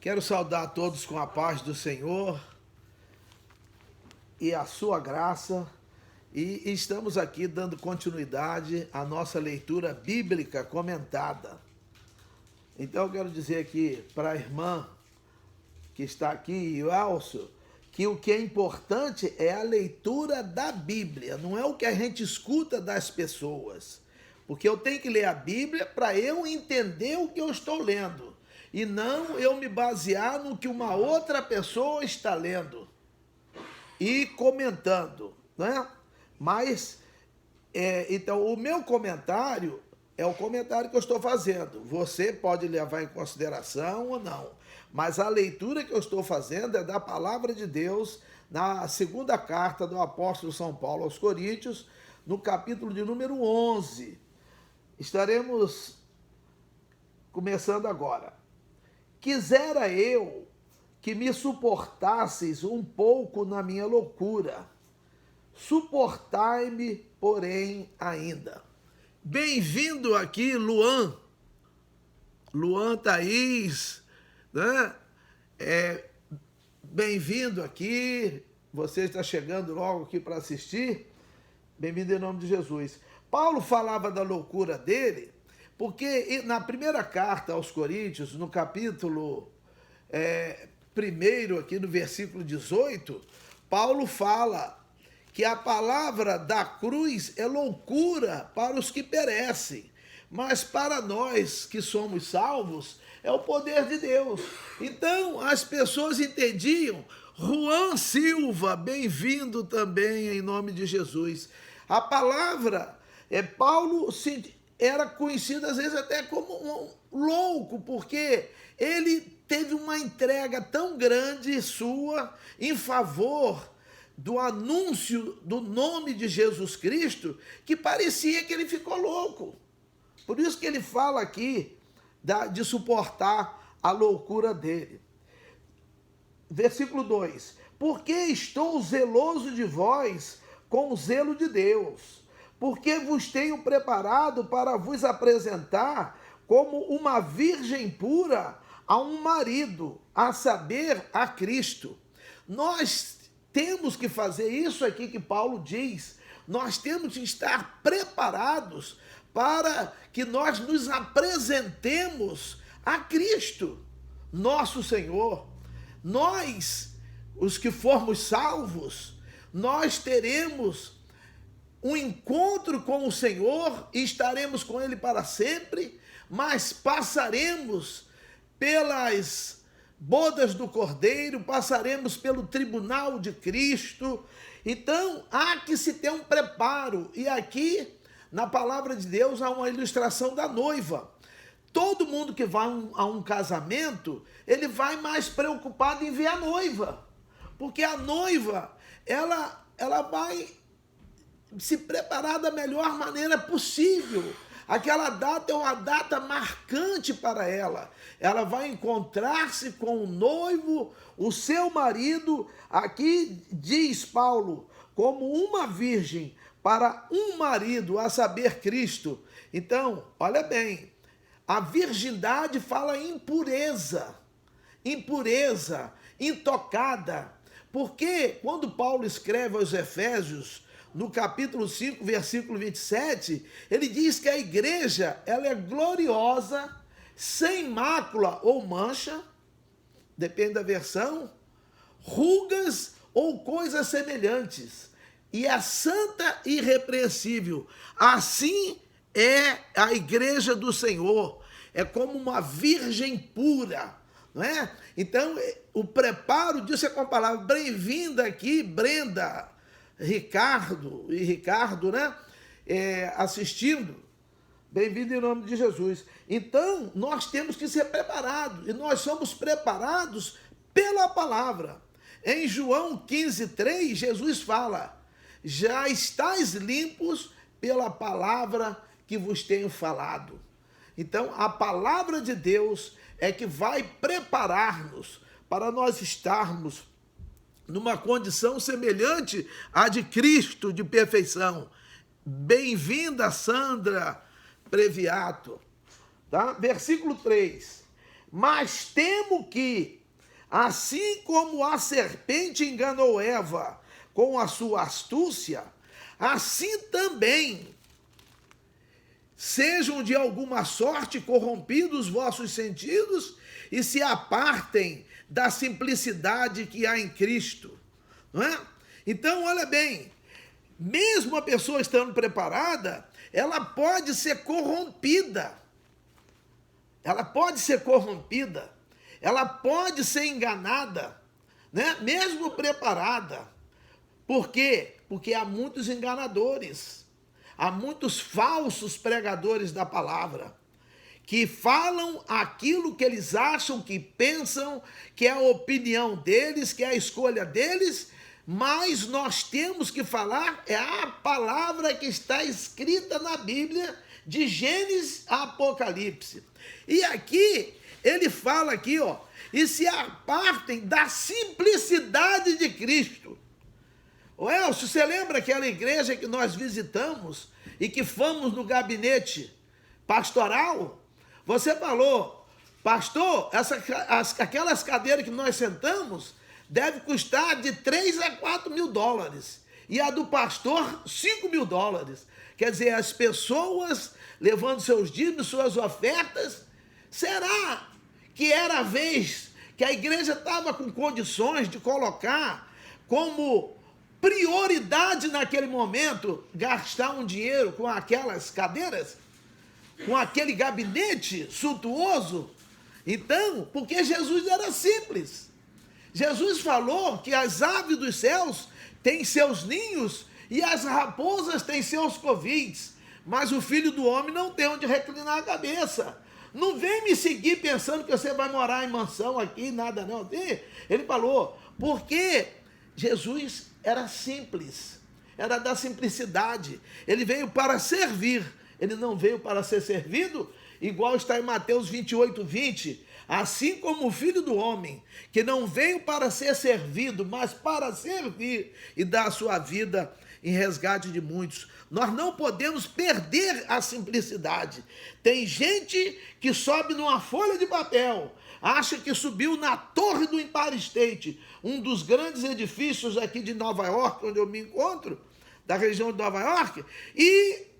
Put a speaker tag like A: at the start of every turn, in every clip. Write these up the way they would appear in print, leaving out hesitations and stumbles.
A: Quero saudar a todos com a paz do Senhor e a sua graça. E estamos aqui dando continuidade à nossa leitura bíblica comentada. Então eu quero dizer aqui para a irmã que está aqui, e o Elcio, que o que é importante é a leitura da Bíblia, não é o que a gente escuta das pessoas. Porque eu tenho que ler a Bíblia para eu entender o que eu estou lendo. E não eu me basear no que uma outra pessoa está lendo e comentando, né? Mas, então, o meu comentário é o comentário que eu estou fazendo. Você pode levar em consideração ou não. Mas a leitura que eu estou fazendo é da palavra de Deus na segunda carta do apóstolo São Paulo aos Coríntios, no capítulo de número 11. Estaremos começando agora. Quisera eu que me suportasseis um pouco na minha loucura. Suportai-me, porém, ainda. Bem-vindo aqui, Luan. Luan Thaís, né? Bem-vindo aqui. Você está chegando logo aqui para assistir. Bem-vindo em nome de Jesus. Paulo falava da loucura dele, porque na primeira carta aos Coríntios, no capítulo 1, aqui no versículo 18, Paulo fala que a palavra da cruz é loucura para os que perecem, mas para nós que somos salvos, é o poder de Deus. Então, as pessoas entendiam. Juan Silva, bem-vindo também em nome de Jesus. A palavra, Paulo era conhecido às vezes até como um louco, porque ele teve uma entrega tão grande sua em favor do anúncio do nome de Jesus Cristo, que parecia que ele ficou louco. Por isso que ele fala aqui de suportar a loucura dele. Versículo 2. Porque estou zeloso de vós com o zelo de Deus, porque vos tenho preparado para vos apresentar como uma virgem pura a um marido, a saber, a Cristo. Nós temos que fazer isso aqui que Paulo diz. Nós temos que estar preparados para que nós nos apresentemos a Cristo, nosso Senhor. Nós, os que formos salvos, nós teremos um encontro com o Senhor e estaremos com Ele para sempre, mas passaremos pelas bodas do Cordeiro, passaremos pelo tribunal de Cristo. Então, há que se ter um preparo. E aqui, na palavra de Deus, há uma ilustração da noiva. Todo mundo que vai a um casamento, ele vai mais preocupado em ver a noiva. Porque a noiva, ela vai se preparar da melhor maneira possível. Aquela data é uma data marcante para ela. Ela vai encontrar-se com o noivo, o seu marido. Aqui diz Paulo, como uma virgem para um marido, a saber, Cristo. Então, olha bem, a virgindade fala em impureza, intocada. Porque quando Paulo escreve aos Efésios, no capítulo 5, versículo 27, ele diz que a igreja ela é gloriosa, sem mácula ou mancha, depende da versão, rugas ou coisas semelhantes, e é santa e irrepreensível. Assim é a igreja do Senhor, é como uma virgem pura, não é? Então, o preparo disso é com a palavra. Bem-vinda aqui, Brenda, Ricardo, né? Assistindo. Bem-vindo em nome de Jesus. Então, nós temos que ser preparados. E nós somos preparados pela palavra. Em João 15:3, Jesus fala: já estáis limpos pela palavra que vos tenho falado. Então, a palavra de Deus é que vai preparar-nos para nós estarmos numa condição semelhante à de Cristo, de perfeição. Bem-vinda, Sandra Previato. Tá? Versículo 3. Mas temo que, assim como a serpente enganou Eva com a sua astúcia, assim também sejam de alguma sorte corrompidos vossos sentidos e se apartem da simplicidade que há em Cristo. Não é? Então, olha bem, mesmo a pessoa estando preparada, ela pode ser corrompida. Ela pode ser corrompida. Ela pode ser enganada, né? Mesmo preparada. Por quê? Porque há muitos enganadores. Há muitos falsos pregadores da palavra que falam aquilo que eles acham, que pensam, que é a opinião deles, que é a escolha deles, mas nós temos que falar é a palavra que está escrita na Bíblia, de Gênesis a Apocalipse. E aqui, ele fala aqui, ó, e se apartem da simplicidade de Cristo. Ô Elcio, você lembra aquela igreja que nós visitamos e que fomos no gabinete pastoral? Você falou, pastor, aquelas cadeiras que nós sentamos deve custar de 3 a 4 mil dólares. E a do pastor, 5 mil dólares. Quer dizer, as pessoas levando seus dízimos, suas ofertas. Será que era a vez que a igreja estava com condições de colocar como prioridade naquele momento gastar um dinheiro com aquelas cadeiras? Com aquele gabinete suntuoso? Então, porque Jesus era simples. Jesus falou que as aves dos céus têm seus ninhos e as raposas têm seus covis, mas o Filho do Homem não tem onde reclinar a cabeça. Não vem me seguir pensando que você vai morar em mansão aqui, nada não. Ele falou, porque Jesus era simples, era da simplicidade. Ele veio para servir, ele não veio para ser servido, igual está em Mateus 28, 20. Assim como o Filho do Homem, que não veio para ser servido, mas para servir e dar a sua vida em resgate de muitos. Nós não podemos perder a simplicidade. Tem gente que sobe numa folha de papel, acha que subiu na Torre do Empire State, um dos grandes edifícios aqui de Nova York, onde eu me encontro, da região de Nova York, e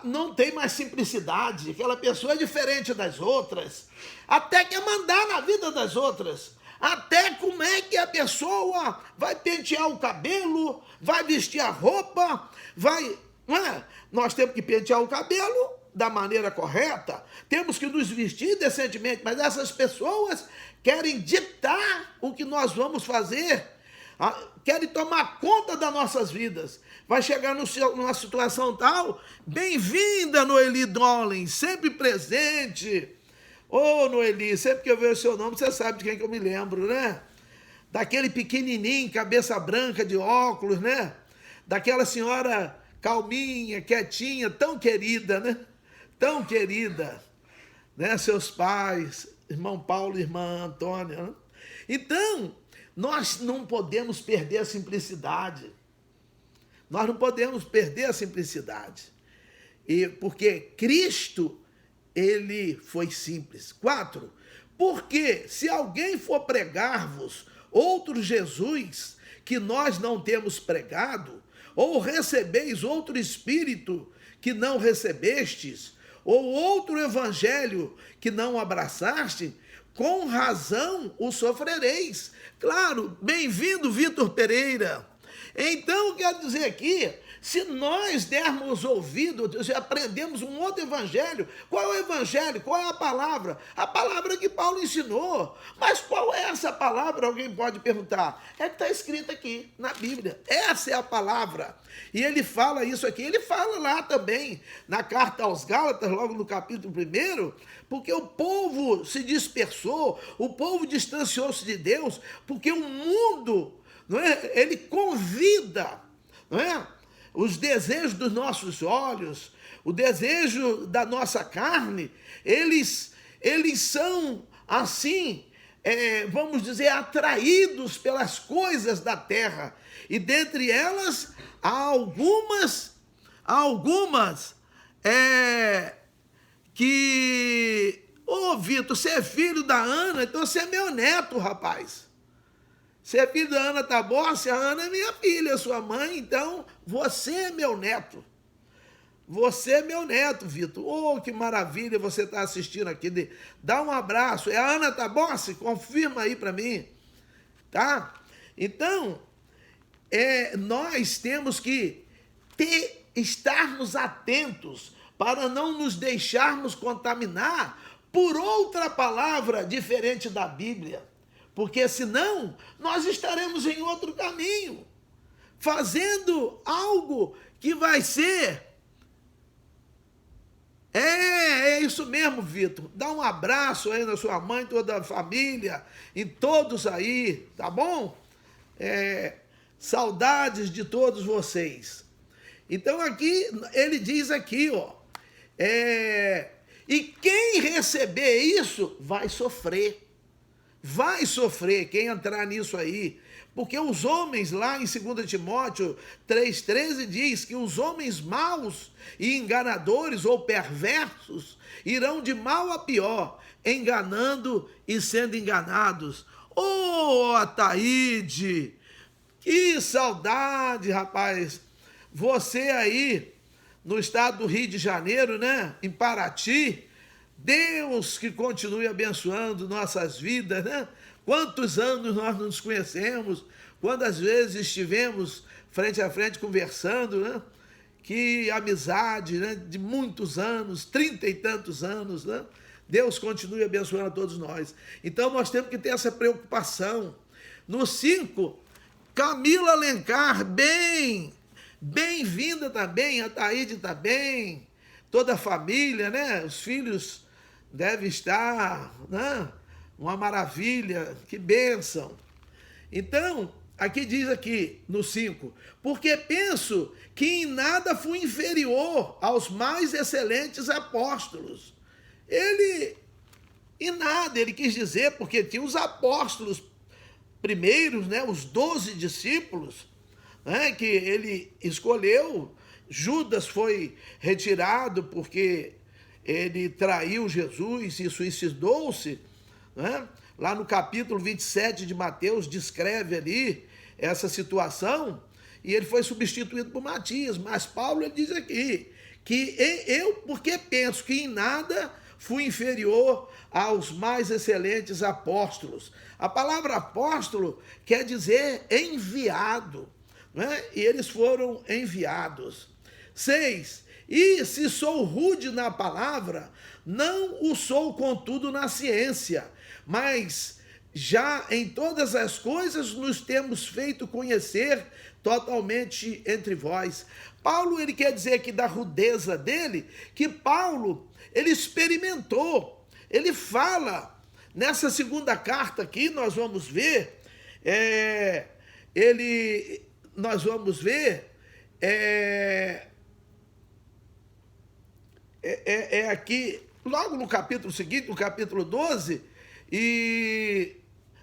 A: não tem mais simplicidade, aquela pessoa é diferente das outras, até quer mandar na vida das outras, até como é que a pessoa vai pentear o cabelo, vai vestir a roupa, vai... Não é? Nós temos que pentear o cabelo da maneira correta, temos que nos vestir decentemente, mas essas pessoas querem ditar o que nós vamos fazer, querem tomar conta das nossas vidas. Vai chegar numa situação tal, bem-vinda, Noeli Dolan, sempre presente. Ô, Noeli, sempre que eu vejo o seu nome, você sabe de quem que eu me lembro, né? Daquele pequenininho, cabeça branca, de óculos, né? Daquela senhora calminha, quietinha, tão querida, né? Tão querida, né? Seus pais, irmão Paulo e irmã Antônia, né? Então, nós não podemos perder a simplicidade. Nós não podemos perder a simplicidade. Porque Cristo, ele foi simples. 4, porque se alguém for pregar-vos outro Jesus que nós não temos pregado, ou recebeis outro Espírito que não recebestes, ou outro evangelho que não abraçaste, com razão o sofrereis. Claro, bem-vindo, Vitor Pereira. Então, quero dizer aqui, se nós dermos ouvido, se aprendemos um outro evangelho, qual é o evangelho? Qual é a palavra? A palavra que Paulo ensinou. Mas qual é essa palavra? Alguém pode perguntar. É que está escrita aqui na Bíblia. Essa é a palavra. E ele fala isso aqui. Ele fala lá também, na carta aos Gálatas, logo no capítulo 1, porque o povo se dispersou, o povo distanciou-se de Deus, porque o mundo, não é? Ele convida, não é? Os desejos dos nossos olhos, o desejo da nossa carne, eles são assim, vamos dizer, atraídos pelas coisas da terra. E dentre elas, há algumas que Ô, Vitor, você é filho da Ana, então você é meu neto, rapaz. Você é filho da Ana Taborsi, a Ana é minha filha, sua mãe, então você é meu neto. Você é meu neto, Vitor. Oh, que maravilha você está assistindo aqui. Dá um abraço. É a Ana Taborsi? Confirma aí para mim. Tá? Então, nós temos que estarmos atentos para não nos deixarmos contaminar por outra palavra diferente da Bíblia. Porque senão nós estaremos em outro caminho, fazendo algo que vai ser... É isso mesmo, Vitor. Dá um abraço aí na sua mãe, toda a família, em todos aí, tá bom? Saudades de todos vocês. Então aqui, ele diz aqui, ó, e quem receber isso vai sofrer. Vai sofrer quem entrar nisso aí. Porque os homens lá em 2 Timóteo 3,13 diz que os homens maus e enganadores ou perversos irão de mal a pior, enganando e sendo enganados. Ô, Ataíde, que saudade, rapaz. Você aí no estado do Rio de Janeiro, né? Em Paraty. Deus que continue abençoando nossas vidas, né? Quantos anos nós nos conhecemos, quantas vezes estivemos frente a frente conversando, né? Que amizade, né? De muitos anos, 30 e tantos anos, né? Deus continue abençoando a todos nós. Então nós temos que ter essa preocupação. No 5, Camila Alencar, bem-vinda também, a Taíde também, toda a família, né? Os filhos devem estar, né? Uma maravilha, que bênção. Então, aqui diz aqui no 5, porque penso que em nada fui inferior aos mais excelentes apóstolos. Em nada, ele quis dizer, porque tinha os apóstolos primeiros, né, os 12 discípulos, né, que ele escolheu. Judas foi retirado porque ele traiu Jesus e suicidou-se, né? Lá no capítulo 27 de Mateus descreve ali essa situação e ele foi substituído por Matias. Mas Paulo ele diz aqui que porque penso que em nada fui inferior aos mais excelentes apóstolos. A palavra apóstolo quer dizer enviado, né? E eles foram enviados. 6. E se sou rude na palavra, não o sou contudo na ciência, mas já em todas as coisas nos temos feito conhecer totalmente entre vós. Paulo, ele quer dizer aqui da rudeza dele, que Paulo, ele experimentou, ele fala, nessa segunda carta aqui, nós vamos ver, aqui, logo no capítulo seguinte, no capítulo 12, e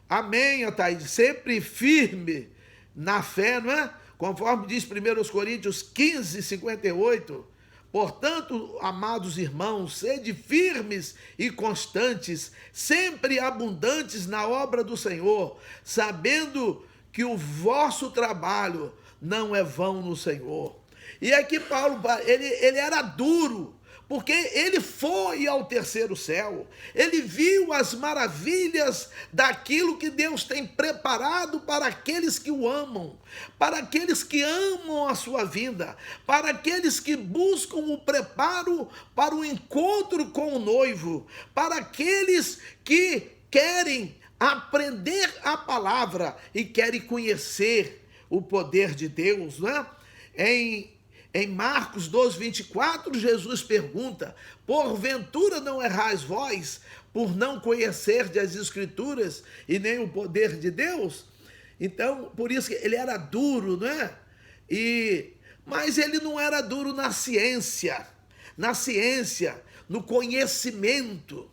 A: amém, Ataíde, sempre firme na fé, não é? Conforme diz 1 Coríntios 15, 58, portanto, amados irmãos, sede firmes e constantes, sempre abundantes na obra do Senhor, sabendo que o vosso trabalho não é vão no Senhor. E aqui Paulo, ele era duro, porque ele foi ao terceiro céu, ele viu as maravilhas daquilo que Deus tem preparado para aqueles que o amam, para aqueles que amam a sua vinda, para aqueles que buscam o preparo para o encontro com o noivo, para aqueles que querem aprender a palavra e querem conhecer o poder de Deus, né? Em Marcos 12, 24, Jesus pergunta, porventura não errais vós por não conhecerdes as Escrituras e nem o poder de Deus? Então, por isso que ele era duro, né? Mas ele não era duro na ciência, no conhecimento,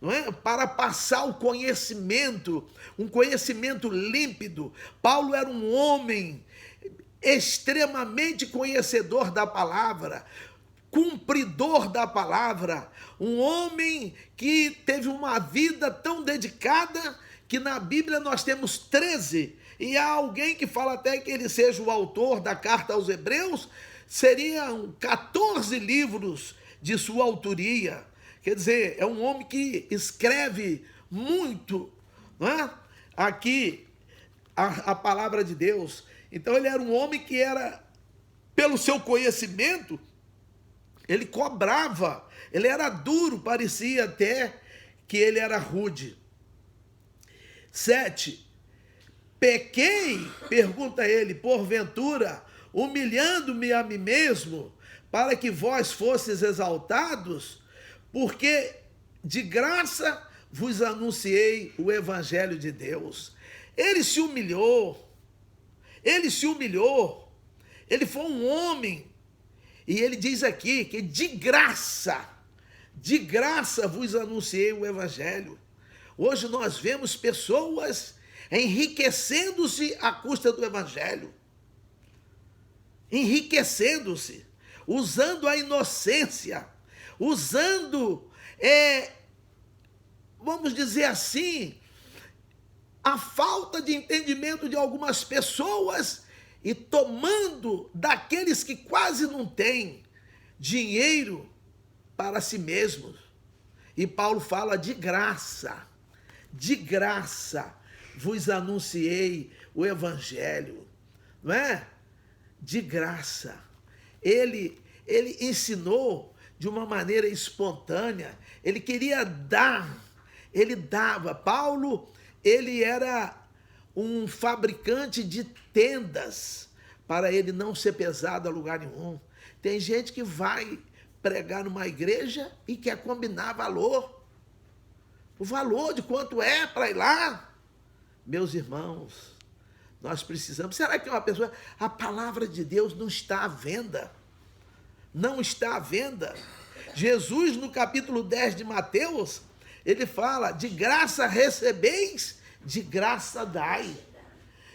A: não é? Para passar o conhecimento, um conhecimento límpido. Paulo era um homem extremamente conhecedor da palavra, cumpridor da palavra, um homem que teve uma vida tão dedicada que na Bíblia nós temos 13, e há alguém que fala até que ele seja o autor da carta aos Hebreus, seriam 14 livros de sua autoria. Quer dizer, é um homem que escreve muito, não é? Aqui a palavra de Deus. Então ele era um homem que era, pelo seu conhecimento, ele cobrava, ele era duro, parecia até que ele era rude. 7. Pequei, pergunta ele, porventura, humilhando-me a mim mesmo, para que vós fosseis exaltados, porque de graça vos anunciei o evangelho de Deus. Ele se humilhou, ele foi um homem. E ele diz aqui que de graça vos anunciei o evangelho. Hoje nós vemos pessoas enriquecendo-se à custa do evangelho. Enriquecendo-se, usando a inocência, usando, vamos dizer assim, a falta de entendimento de algumas pessoas e tomando daqueles que quase não têm dinheiro para si mesmos. E Paulo fala de graça vos anunciei o evangelho, não é? De graça. Ele ensinou de uma maneira espontânea, ele queria dar, ele dava. Paulo, ele era um fabricante de tendas, para ele não ser pesado a lugar nenhum. Tem gente que vai pregar numa igreja e quer combinar valor, o valor de quanto é para ir lá. Meus irmãos, nós precisamos. Será que uma pessoa, a palavra de Deus não está à venda? Não está à venda. Jesus, no capítulo 10 de Mateus, ele fala, de graça recebeis, de graça dai.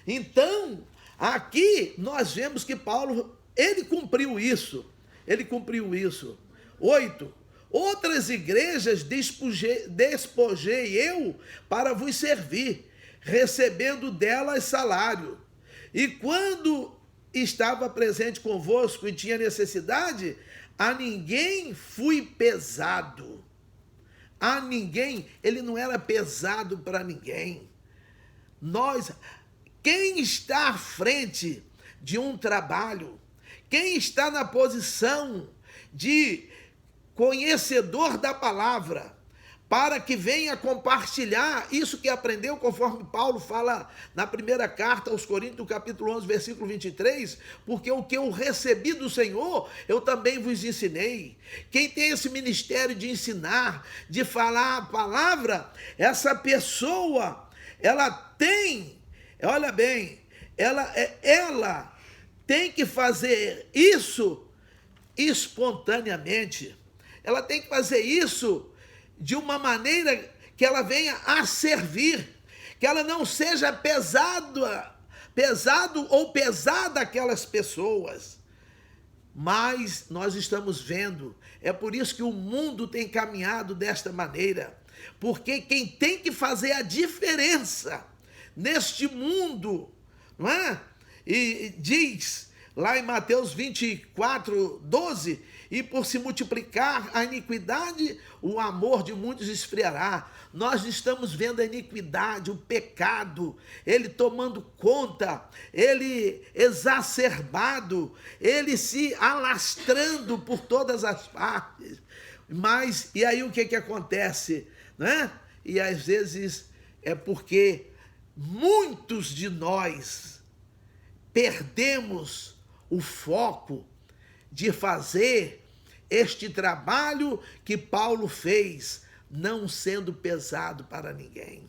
A: Então, aqui nós vemos que Paulo, ele cumpriu isso. 8. Outras igrejas despojei eu para vos servir, recebendo delas salário. E quando estava presente convosco e tinha necessidade, a ninguém fui pesado. A ninguém, ele não era pesado para ninguém. Quem está à frente de um trabalho, quem está na posição de conhecedor da palavra, para que venha compartilhar isso que aprendeu, conforme Paulo fala na primeira carta aos Coríntios, capítulo 11, versículo 23, porque o que eu recebi do Senhor, eu também vos ensinei. Quem tem esse ministério de ensinar, de falar a palavra, essa pessoa, ela tem, olha bem, ela tem que fazer isso espontaneamente. Ela tem que fazer isso de uma maneira que ela venha a servir, que ela não seja pesado ou pesada aquelas pessoas. Mas nós estamos vendo, é por isso que o mundo tem caminhado desta maneira, porque quem tem que fazer a diferença neste mundo, não é? E diz lá em Mateus 24, 12, e por se multiplicar a iniquidade, o amor de muitos esfriará. Nós estamos vendo a iniquidade, o pecado, ele tomando conta, ele exacerbado, ele se alastrando por todas as partes. Mas, e aí o que acontece? Né? E às vezes é porque muitos de nós perdemos o foco de fazer este trabalho que Paulo fez, não sendo pesado para ninguém,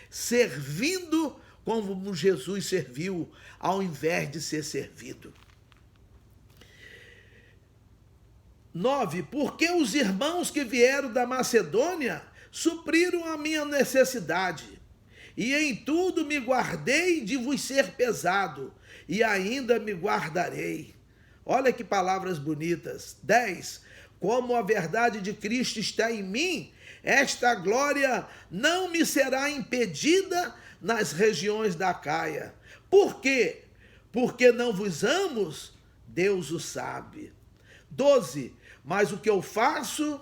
A: servindo como Jesus serviu, ao invés de ser servido. 9. Porque os irmãos que vieram da Macedônia supriram a minha necessidade, e em tudo me guardei de vos ser pesado, e ainda me guardarei. Olha que palavras bonitas. 10. Como a verdade de Cristo está em mim, esta glória não me será impedida nas regiões da Acaia. Por quê? Porque não vos amo? Deus o sabe. 12. Mas o que eu faço,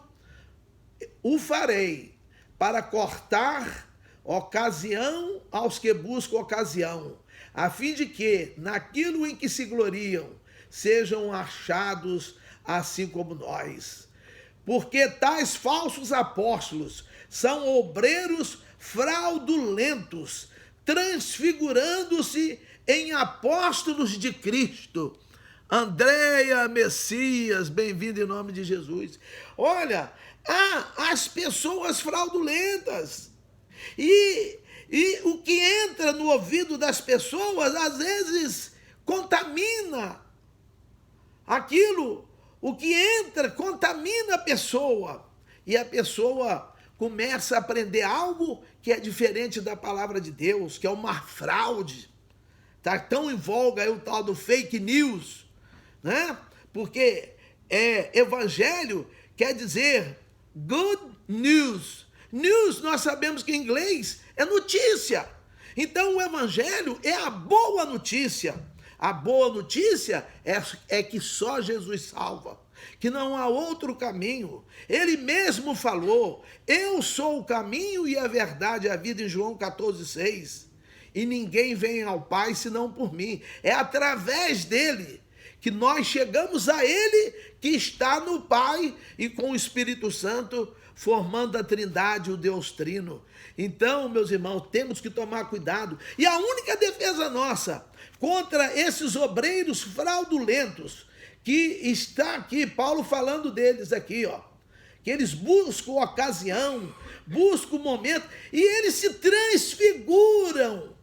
A: o farei, para cortar ocasião aos que buscam ocasião, a fim de que, naquilo em que se gloriam, sejam achados assim como nós. Porque tais falsos apóstolos são obreiros fraudulentos, transfigurando-se em apóstolos de Cristo. Andréia Messias, bem-vindo em nome de Jesus. Olha, há as pessoas fraudulentas. E o que entra no ouvido das pessoas, às vezes, contamina aquilo. O que entra contamina a pessoa. E a pessoa começa a aprender algo que é diferente da palavra de Deus, que é uma fraude. Está tão em voga aí o tal do fake news, né? Porque evangelho quer dizer good news. News, nós sabemos que em inglês é notícia. Então o evangelho é a boa notícia. A boa notícia é que só Jesus salva, que não há outro caminho. Ele mesmo falou, eu sou o caminho e a verdade e a vida, em João 14,6. E ninguém vem ao Pai senão por mim. É através dele que nós chegamos a ele, que está no Pai e com o Espírito Santo, formando a Trindade, o Deus Trino. Então, meus irmãos, temos que tomar cuidado. E a única defesa nossa contra esses obreiros fraudulentos, que está aqui, Paulo falando deles aqui, ó, que eles buscam ocasião, buscam o momento, e eles se transfiguram.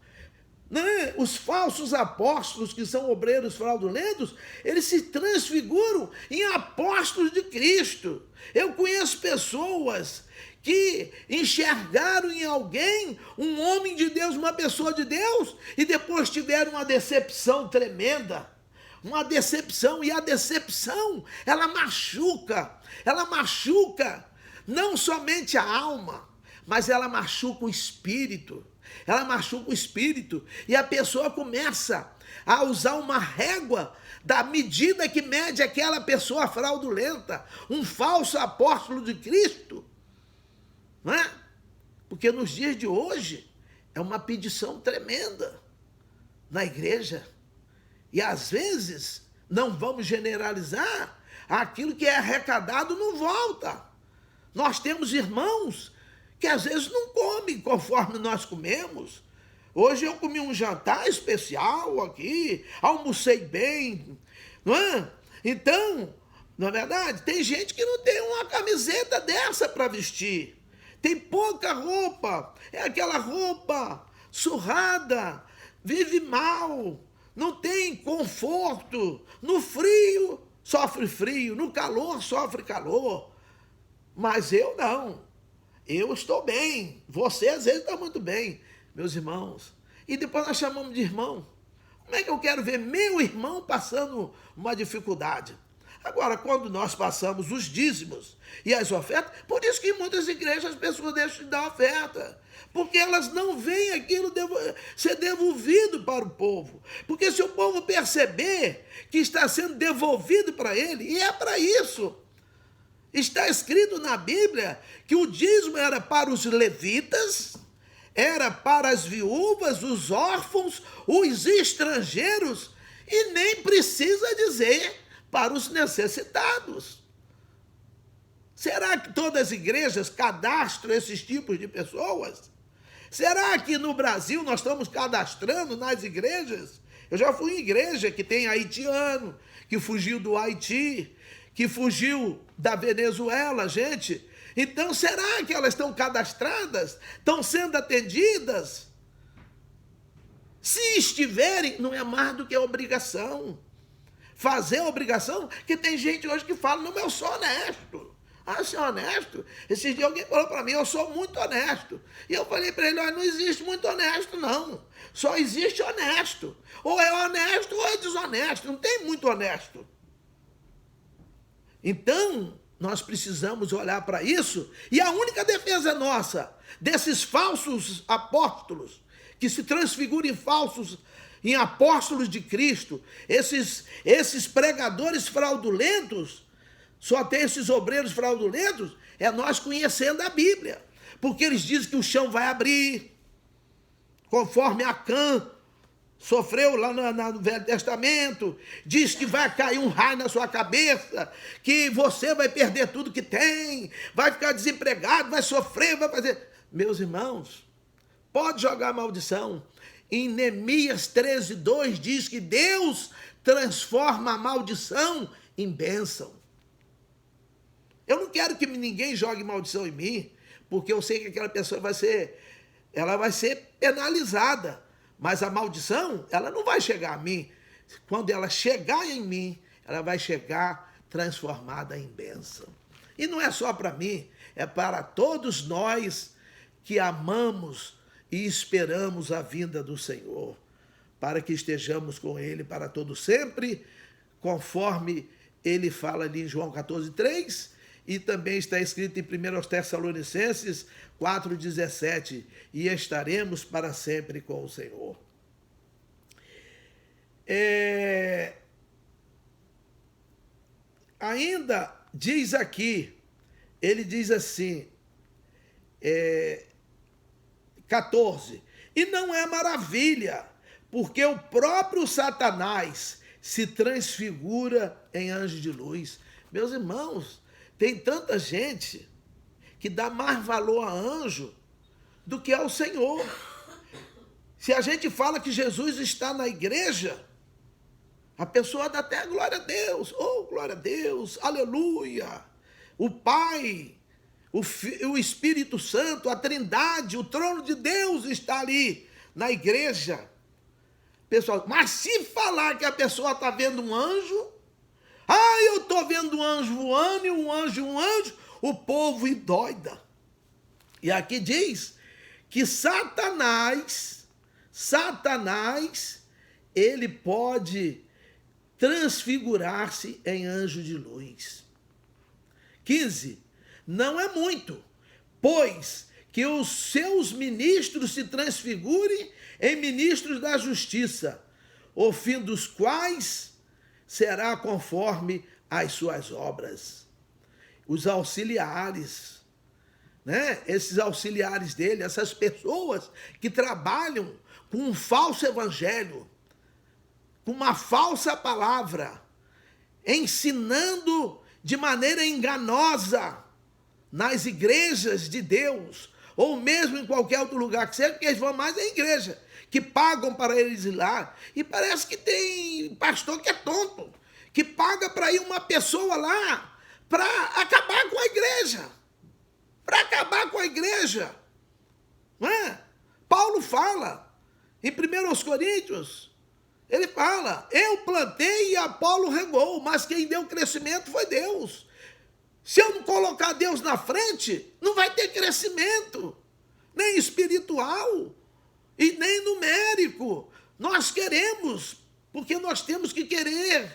A: Né? Os falsos apóstolos, que são obreiros fraudulentos, eles se transfiguram em apóstolos de Cristo. Eu conheço pessoas que enxergaram em alguém um homem de Deus, uma pessoa de Deus, e depois tiveram uma decepção tremenda. Uma decepção, e a decepção, ela machuca não somente a alma, mas ela machuca o espírito. Ela machuca o espírito, e a pessoa começa a usar uma régua da medida que mede aquela pessoa fraudulenta, um falso apóstolo de Cristo, não é? Porque nos dias de hoje é uma pedição tremenda na igreja, e às vezes não vamos generalizar, aquilo que é arrecadado não volta. Nós temos irmãos que às vezes não comem conforme nós comemos. Hoje eu comi um jantar especial aqui, almocei bem, não é? Então, na verdade, tem gente que não tem uma camiseta dessa para vestir. Tem pouca roupa, é aquela roupa surrada, vive mal, não tem conforto. No frio, sofre frio, no calor, sofre calor. Mas eu não. Eu estou bem, você às vezes está muito bem, meus irmãos. E depois nós chamamos de irmão. Como é que eu quero ver meu irmão passando uma dificuldade? Agora, quando nós passamos os dízimos e as ofertas, por isso que em muitas igrejas as pessoas deixam de dar oferta, porque elas não veem aquilo ser devolvido para o povo. Porque se o povo perceber que está sendo devolvido para ele, e é para isso. Está escrito na Bíblia que o dízimo era para os levitas, era para as viúvas, os órfãos, os estrangeiros, e nem precisa dizer para os necessitados. Será que todas as igrejas cadastram esses tipos de pessoas? Será que no Brasil nós estamos cadastrando nas igrejas? Eu já fui em igreja que tem haitiano, que fugiu do Haiti, que fugiu da Venezuela, gente. Então, será que elas estão cadastradas? Estão sendo atendidas? Se estiverem, não é mais do que obrigação. Fazer a obrigação, que tem gente hoje que fala, não, eu sou honesto. Ah, você é honesto? Esses dias alguém falou para mim, eu sou muito honesto. E eu falei para ele, olha, não existe muito honesto, não. Só existe honesto. Ou é honesto ou é desonesto, não tem muito honesto. Então, nós precisamos olhar para isso, e a única defesa nossa desses falsos apóstolos, que se transfiguram em apóstolos de Cristo, esses pregadores fraudulentos, só tem esses obreiros fraudulentos, é nós conhecendo a Bíblia, porque eles dizem que o chão vai abrir, conforme Acã sofreu lá no Velho Testamento, diz que vai cair um raio na sua cabeça, que você vai perder tudo que tem, vai ficar desempregado, vai sofrer, vai fazer... Meus irmãos, pode jogar maldição. Em Neemias 13:2 diz que Deus transforma a maldição em bênção. Eu não quero que ninguém jogue maldição em mim, porque eu sei que aquela pessoa vai ser penalizada. Mas a maldição, ela não vai chegar a mim. Quando ela chegar em mim, ela vai chegar transformada em bênção. E não é só para mim, é para todos nós que amamos e esperamos a vinda do Senhor, para que estejamos com Ele para todo sempre, conforme Ele fala ali em João 14:3, e também está escrito em 1 Tessalonicenses 4:17, e estaremos para sempre com o Senhor. Ainda diz aqui, ele diz assim, 14, e não é maravilha, porque o próprio Satanás se transfigura em anjo de luz. Meus irmãos, tem tanta gente que dá mais valor a anjo do que ao Senhor. Se a gente fala que Jesus está na igreja, a pessoa dá até glória a Deus, oh, glória a Deus, aleluia. O Pai, o Espírito Santo, a Trindade, o trono de Deus está ali na igreja. Pessoal, mas se falar que a pessoa está vendo um anjo, eu estou vendo um anjo voando e um anjo, o povo endoida. E aqui diz que Satanás, ele pode transfigurar-se em anjo de luz. 15, não é muito, pois que os seus ministros se transfigurem em ministros da justiça, o fim dos quais será conforme as suas obras. Os auxiliares, né? Esses auxiliares dele, essas pessoas que trabalham com um falso evangelho, com uma falsa palavra, ensinando de maneira enganosa nas igrejas de Deus, ou mesmo em qualquer outro lugar que seja, porque eles vão mais à igreja, que pagam para eles ir lá, e parece que tem pastor que é tonto, que paga para ir uma pessoa lá para acabar com a igreja, não é? Paulo fala, em 1 Coríntios, ele fala, eu plantei e Apolo regou, mas quem deu crescimento foi Deus. Se eu não colocar Deus na frente, não vai ter crescimento, nem espiritual e nem numérico. Nós queremos, porque nós temos que querer,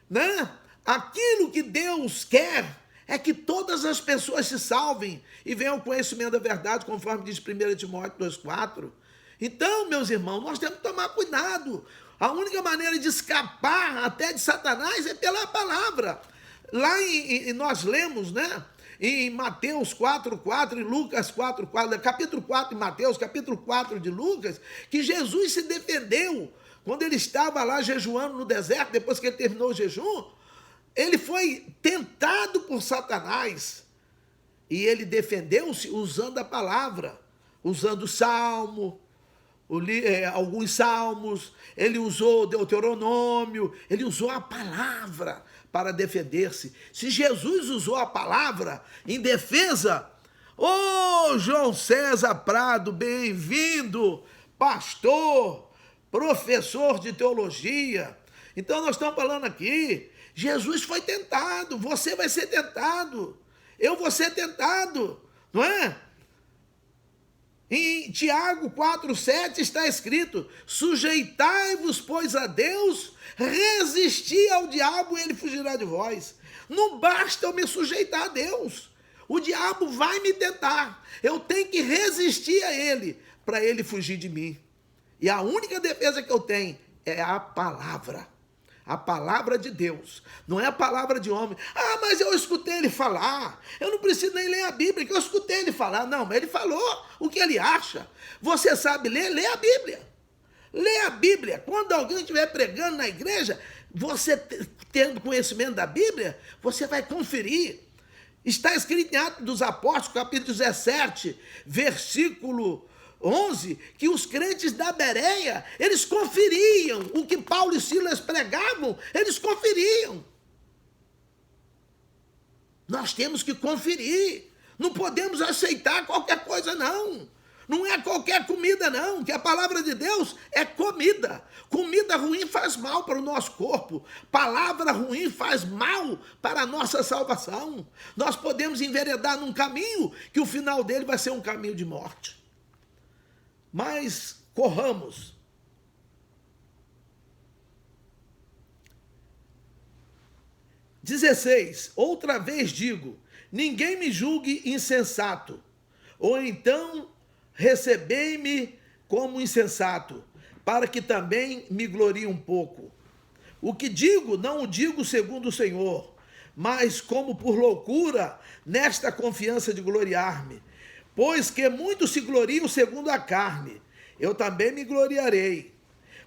A: né? Aquilo que Deus quer é que todas as pessoas se salvem e venham ao conhecimento da verdade, conforme diz 1 Timóteo 2,4. Então, meus irmãos, nós temos que tomar cuidado. A única maneira de escapar até de Satanás é pela palavra. Lá nós lemos, né? Em Mateus 4:4 e Lucas 4:4, capítulo 4 de Mateus, capítulo 4 de Lucas, que Jesus se defendeu quando ele estava lá jejuando no deserto, depois que ele terminou o jejum, ele foi tentado por Satanás e ele defendeu-se usando a palavra, usando o salmo, alguns salmos, ele usou Deuteronômio, ele usou a palavra para defender-se. Se Jesus usou a palavra em defesa, João César Prado, bem-vindo, pastor, professor de teologia. Então nós estamos falando aqui, Jesus foi tentado, você vai ser tentado, eu vou ser tentado, não é? Em Tiago 4,7 está escrito, sujeitai-vos, pois, a Deus, resisti ao diabo e ele fugirá de vós. Não basta eu me sujeitar a Deus. O diabo vai me tentar. Eu tenho que resistir a ele para ele fugir de mim. E a única defesa que eu tenho é a palavra. A palavra de Deus. Não é a palavra de homem. Ah, mas eu escutei ele falar. Eu não preciso nem ler a Bíblia, que eu escutei ele falar. Não, mas ele falou o que ele acha. Você sabe ler? Lê a Bíblia. Lê a Bíblia. Quando alguém estiver pregando na igreja, você tendo conhecimento da Bíblia, você vai conferir. Está escrito em Atos dos Apóstolos, capítulo 17, versículo 11, que os crentes da Bereia, eles conferiam o que Paulo e Silas pregavam, eles conferiam. Nós temos que conferir. Não podemos aceitar qualquer coisa, não. Não é qualquer comida, não, que a palavra de Deus é comida. Comida ruim faz mal para o nosso corpo. Palavra ruim faz mal para a nossa salvação. Nós podemos enveredar num caminho que o final dele vai ser um caminho de morte. Mas corramos. (16) Outra vez digo, ninguém me julgue insensato, ou então recebei-me como insensato, para que também me glorie um pouco. O que digo, não o digo segundo o Senhor, mas como por loucura, nesta confiança de gloriar-me. Pois que muitos se gloriam segundo a carne, eu também me gloriarei.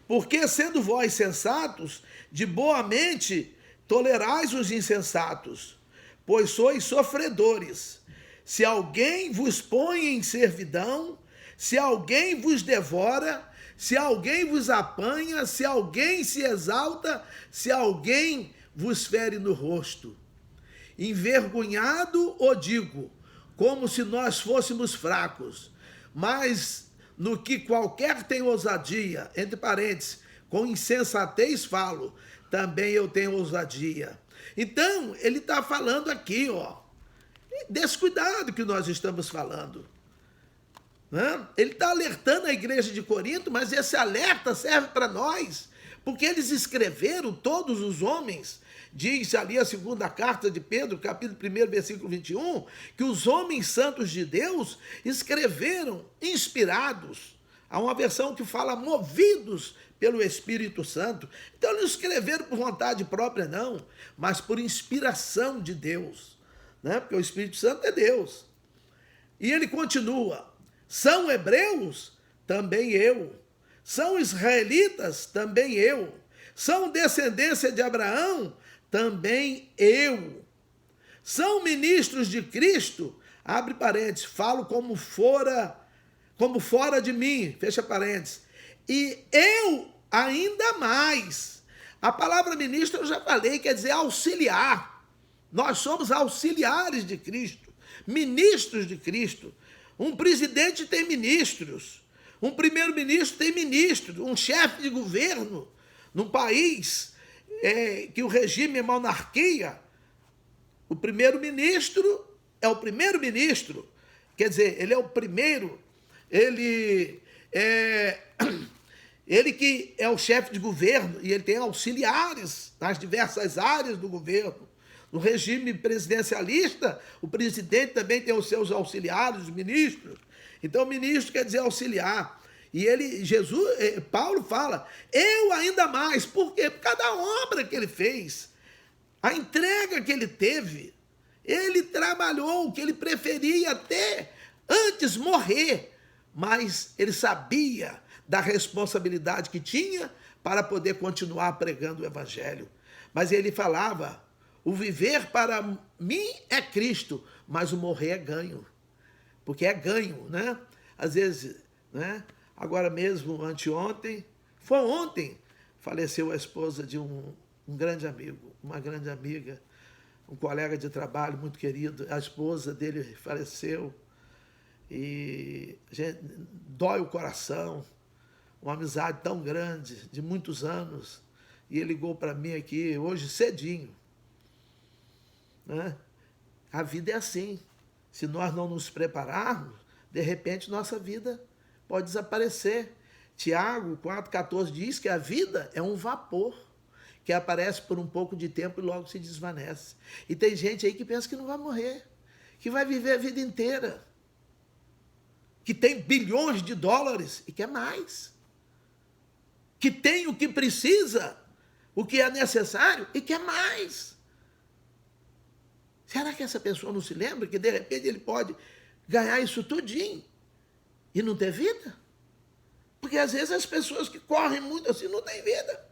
A: Porque sendo vós sensatos, de boa mente tolerais os insensatos, pois sois sofredores. Se alguém vos põe em servidão, se alguém vos devora, se alguém vos apanha, se alguém se exalta, se alguém vos fere no rosto. Envergonhado o digo, como se nós fôssemos fracos, mas no que qualquer tem ousadia, entre parênteses, com insensatez falo, também eu tenho ousadia. Então, ele está falando aqui, desse cuidado que nós estamos falando. Né? Ele está alertando a igreja de Corinto, mas esse alerta serve para nós, porque eles escreveram, todos os homens, diz ali a segunda carta de Pedro, capítulo 1, versículo 21, que os homens santos de Deus escreveram inspirados. Há uma versão que fala movidos pelo Espírito Santo. Então eles escreveram por vontade própria, não, mas por inspiração de Deus, né? Porque o Espírito Santo é Deus. E ele continua, são hebreus? Também eu. São israelitas? Também eu. São descendência de Abraão? Também eu. São ministros de Cristo? Abre parênteses, falo como fora de mim, fecha parênteses. E eu ainda mais. A palavra ministro eu já falei, quer dizer auxiliar. Nós somos auxiliares de Cristo, ministros de Cristo. Um presidente tem ministros, um primeiro-ministro tem ministro, um chefe de governo num país que o regime é monarquia, o primeiro-ministro é o primeiro-ministro, quer dizer, ele é o primeiro, ele que é o chefe de governo e ele tem auxiliares nas diversas áreas do governo. No regime presidencialista, o presidente também tem os seus auxiliares, os ministros. Então, ministro quer dizer auxiliar. E Paulo fala, eu ainda mais. Por quê? Por causa da obra que ele fez, a entrega que ele teve. Ele trabalhou, que ele preferia até antes morrer, mas ele sabia da responsabilidade que tinha para poder continuar pregando o evangelho. Mas ele falava, o viver para mim é Cristo, mas o morrer é ganho. Porque é ganho, né? Às vezes, né? Agora mesmo, anteontem, foi ontem, faleceu a esposa de um grande amigo, uma grande amiga, um colega de trabalho muito querido. A esposa dele faleceu e dói o coração. Uma amizade tão grande, de muitos anos. E ele ligou para mim aqui hoje cedinho. Né? A vida é assim. Se nós não nos prepararmos, de repente nossa vida pode desaparecer. Tiago 4,14 diz que a vida é um vapor, que aparece por um pouco de tempo e logo se desvanece. E tem gente aí que pensa que não vai morrer, que vai viver a vida inteira, que tem bilhões de dólares e quer mais, que tem o que precisa, o que é necessário e quer mais. Será que essa pessoa não se lembra que de repente ele pode ganhar isso tudinho e não ter vida? Porque às vezes as pessoas que correm muito assim não têm vida.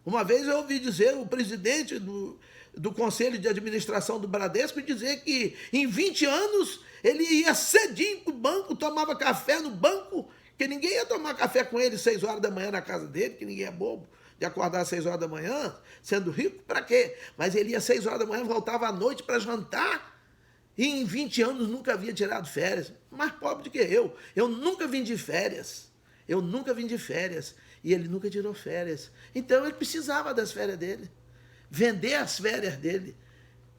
A: Uma vez eu ouvi dizer o presidente do Conselho de Administração do Bradesco dizer que em 20 anos ele ia cedinho para o banco, tomava café no banco, que ninguém ia tomar café com ele 6 horas da manhã na casa dele, que ninguém é bobo de acordar às 6 horas da manhã, sendo rico, para quê? Mas ele ia às 6 horas da manhã, voltava à noite para jantar, e em 20 anos nunca havia tirado férias. Mais pobre do que eu nunca vim de férias, e ele nunca tirou férias. Então ele precisava das férias dele, vender as férias dele,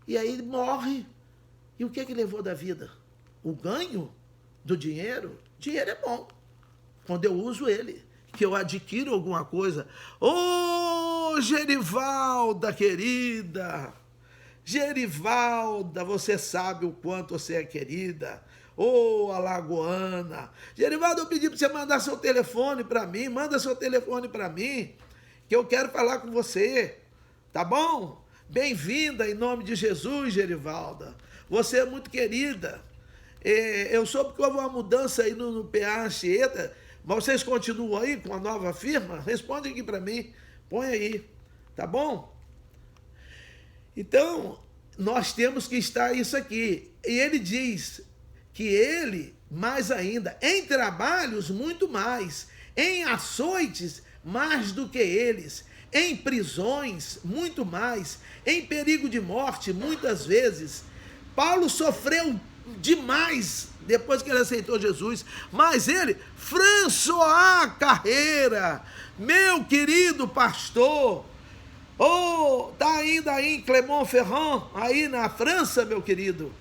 A: e aí ele morre. E o que é que levou da vida? O ganho do dinheiro? Dinheiro é bom, quando eu uso ele, que eu adquiro alguma coisa. Ô, Gerivalda querida, Gerivalda, você sabe o quanto você é querida. Ô, alagoana. Gerivalda, eu pedi para você mandar seu telefone para mim, manda seu telefone para mim, que eu quero falar com você, tá bom? Bem-vinda em nome de Jesus, Gerivalda. Você é muito querida. Eu soube que houve uma mudança aí no PA Anchieta, mas vocês continuam aí com a nova firma? Responde aqui para mim, põe aí, tá bom? Então, nós temos que estar isso aqui. E ele diz que ele, mais ainda, em trabalhos muito mais, em açoites mais do que eles, em prisões muito mais, em perigo de morte muitas vezes. Paulo sofreu demais depois que ele aceitou Jesus, mas ele, François Carreira, meu querido pastor, tá ainda aí em Clermont-Ferrand, aí na França, meu querido,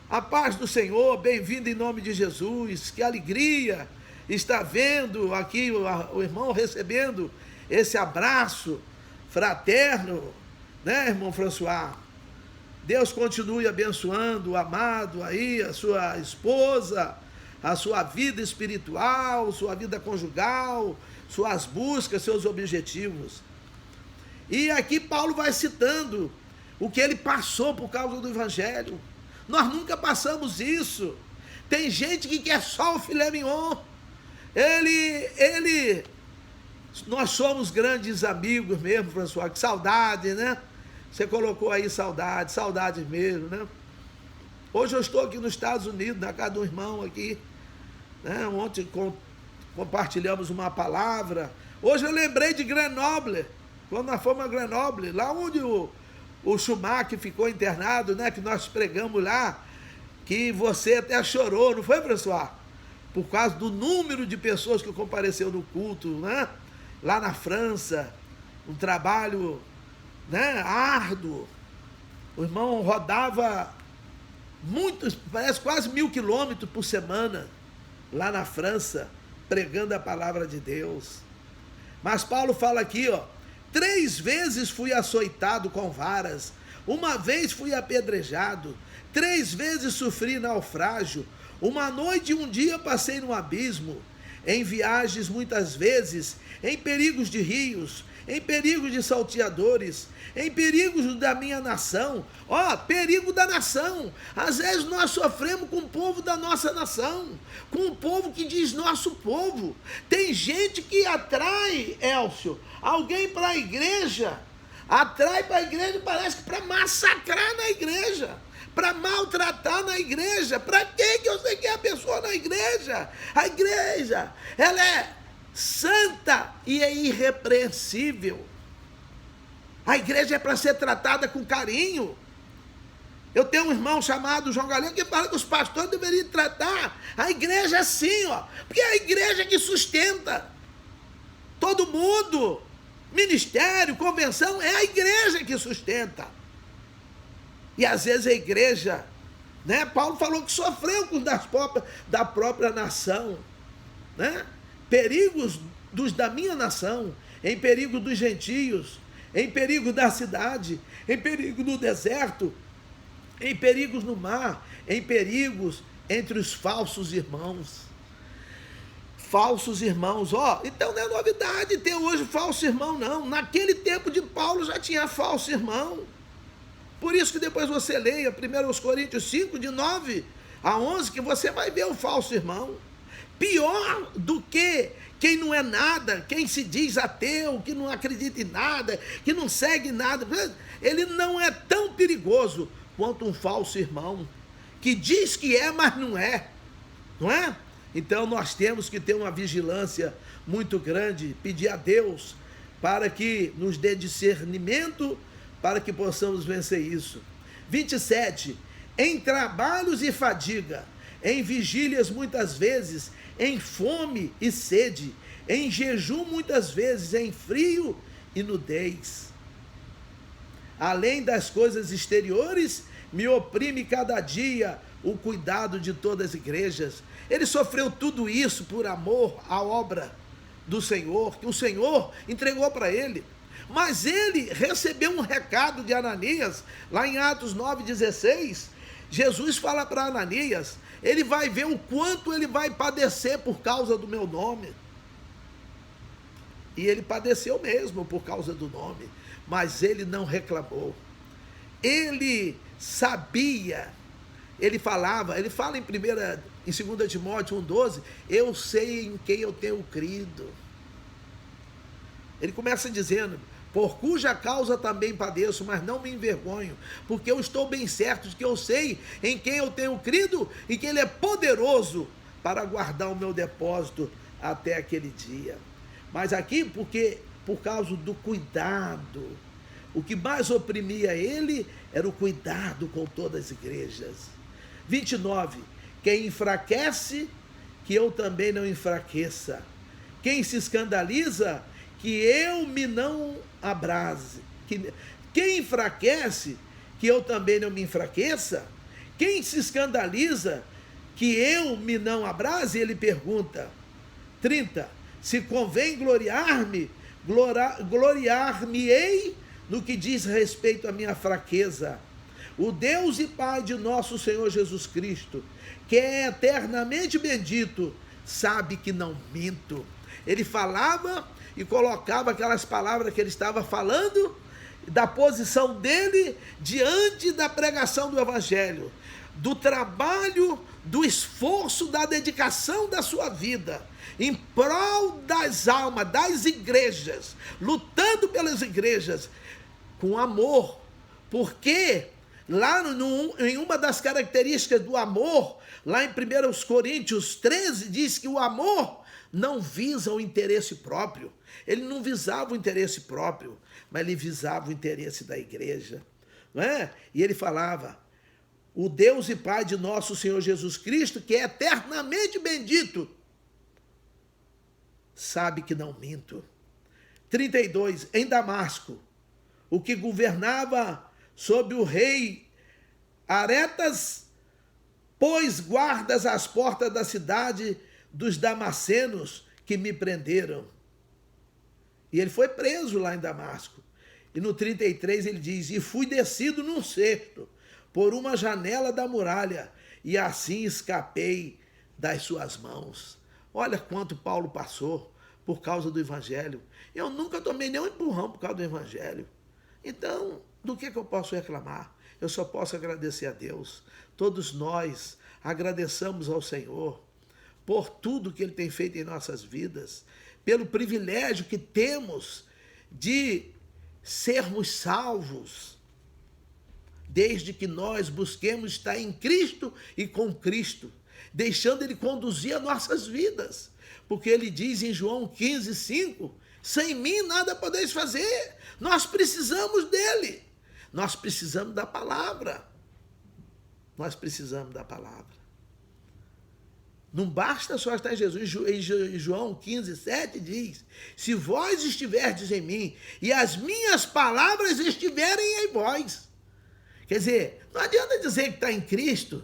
A: a paz do Senhor, bem-vindo em nome de Jesus, que alegria estar vendo aqui o irmão recebendo esse abraço fraterno, né, irmão François? Deus continue abençoando o amado aí, a sua esposa, a sua vida espiritual, sua vida conjugal, suas buscas, seus objetivos. E aqui Paulo vai citando o que ele passou por causa do Evangelho. Nós nunca passamos isso. Tem gente que quer só o filé mignon. Nós somos grandes amigos mesmo, François, que saudade, né? Você colocou aí saudade mesmo, né? Hoje eu estou aqui nos Estados Unidos, na casa do irmão aqui, né? Ontem compartilhamos uma palavra. Hoje eu lembrei de Grenoble, quando nós fomos a Grenoble, lá onde o Schumacher ficou internado, né? Que nós pregamos lá, que você até chorou, não foi, François? Por causa do número de pessoas que compareceu no culto, né? Lá na França, um trabalho, né, árduo. O irmão rodava parece quase 1000 quilômetros por semana lá na França, pregando a palavra de Deus. Mas Paulo fala aqui, 3 vezes fui açoitado com varas, 1 vez fui apedrejado, 3 vezes sofri naufrágio, 1 noite e 1 dia passei no abismo, em viagens muitas vezes, em perigos de rios, em perigos de salteadores, em perigos da minha nação. Perigo da nação. Às vezes nós sofremos com o povo da nossa nação, com o povo que diz nosso povo. Tem gente que atrai, Elcio, alguém para a igreja, parece que para massacrar na igreja, para maltratar na igreja. Para que você quer a pessoa na igreja? A igreja, ela é santa e é irrepreensível. A igreja é para ser tratada com carinho. Eu tenho um irmão chamado João Galeno que fala que os pastores deveriam tratar a igreja assim, porque é a igreja que sustenta todo mundo. Ministério, convenção, é a igreja que sustenta. E às vezes a igreja, né? Paulo falou que sofreu com da própria nação, né? Perigos da minha nação, em perigo dos gentios, em perigo da cidade, em perigo no deserto, em perigos no mar, em perigos entre os falsos irmãos. Falsos irmãos, então não é novidade ter hoje falso irmão, não. Naquele tempo de Paulo já tinha falso irmão. Por isso que depois você leia 1 Coríntios 5, de 9 a 11, que você vai ver o falso irmão. Pior do que quem não é nada, quem se diz ateu, que não acredita em nada, que não segue nada, ele não é tão perigoso quanto um falso irmão, que diz que é, mas não é, não é? Então nós temos que ter uma vigilância muito grande, pedir a Deus para que nos dê discernimento, para que possamos vencer isso. 27, em trabalhos e fadiga, em vigílias muitas vezes, em fome e sede, em jejum muitas vezes, em frio e nudez. Além das coisas exteriores, me oprime cada dia o cuidado de todas as igrejas. Ele sofreu tudo isso por amor à obra do Senhor, que o Senhor entregou para ele. Mas ele recebeu um recado de Ananias, lá em Atos 9,16, Jesus fala para Ananias, ele vai ver o quanto ele vai padecer por causa do meu nome. E ele padeceu mesmo por causa do nome, mas ele não reclamou. Ele sabia, ele fala em 2 Timóteo 1,12, eu sei em quem eu tenho crido. Ele começa dizendo, por cuja causa também padeço, mas não me envergonho, porque eu estou bem certo de que eu sei em quem eu tenho crido e que ele é poderoso para guardar o meu depósito até aquele dia. Mas aqui, por causa do cuidado, o que mais oprimia ele era o cuidado com todas as igrejas. 29, quem enfraquece, que eu também não enfraqueça. Quem se escandaliza, que eu me não abrase. Quem enfraquece, que eu também não me enfraqueça. Quem se escandaliza, que eu me não abrase, ele pergunta. 30, se convém gloriar-me, gloriar-me-ei no que diz respeito à minha fraqueza. O Deus e Pai de nosso Senhor Jesus Cristo, que é eternamente bendito, sabe que não minto. Ele falava e colocava aquelas palavras que ele estava falando, da posição dele diante da pregação do Evangelho, do trabalho, do esforço, da dedicação da sua vida, em prol das almas, das igrejas, lutando pelas igrejas, com amor, porque lá em uma das características do amor, lá em 1 Coríntios 13, diz que o amor não visa o interesse próprio. Ele não visava o interesse próprio, mas ele visava o interesse da igreja, não é? E ele falava, o Deus e Pai de nosso Senhor Jesus Cristo, que é eternamente bendito, sabe que não minto. 32, em Damasco, o que governava sobre o rei Aretas, pôs guardas às portas da cidade dos damascenos que me prenderam. E ele foi preso lá em Damasco. E no 33 ele diz, e fui descido num cesto, por uma janela da muralha, e assim escapei das suas mãos. Olha quanto Paulo passou por causa do Evangelho. Eu nunca tomei nenhum empurrão por causa do Evangelho. Então, do que eu posso reclamar? Eu só posso agradecer a Deus. Todos nós agradeçamos ao Senhor por tudo que Ele tem feito em nossas vidas, pelo privilégio que temos de sermos salvos, desde que nós busquemos estar em Cristo e com Cristo, deixando Ele conduzir as nossas vidas, porque Ele diz em João 15:5, sem mim nada podeis fazer, nós precisamos dEle, nós precisamos da palavra, Não basta só estar em Jesus. Em João 15:7 diz, se vós estiverdes em mim e as minhas palavras estiverem em vós. Quer dizer, não adianta dizer que está em Cristo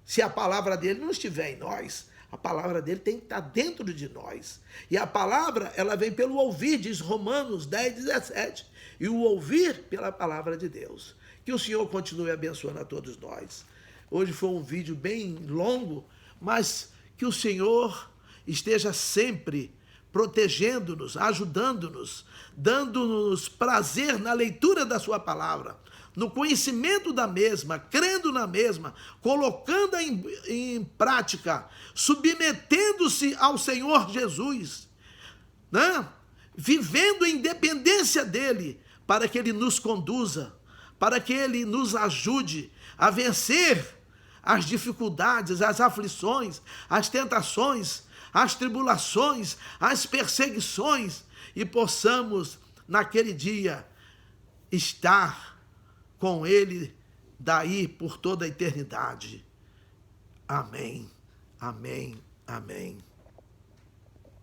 A: se a palavra dele não estiver em nós. A palavra dele tem que estar dentro de nós. E a palavra, ela vem pelo ouvir, diz Romanos 10:17. E o ouvir pela palavra de Deus. Que o Senhor continue abençoando a todos nós. Hoje foi um vídeo bem longo, mas que o Senhor esteja sempre protegendo-nos, ajudando-nos, dando-nos prazer na leitura da sua palavra, no conhecimento da mesma, crendo na mesma, colocando-a em prática, submetendo-se ao Senhor Jesus, né? Vivendo em dependência dele, para que ele nos conduza, para que ele nos ajude a vencer as dificuldades, as aflições, as tentações, as tribulações, as perseguições, e possamos, naquele dia, estar com ele daí por toda a eternidade. Amém, amém, amém.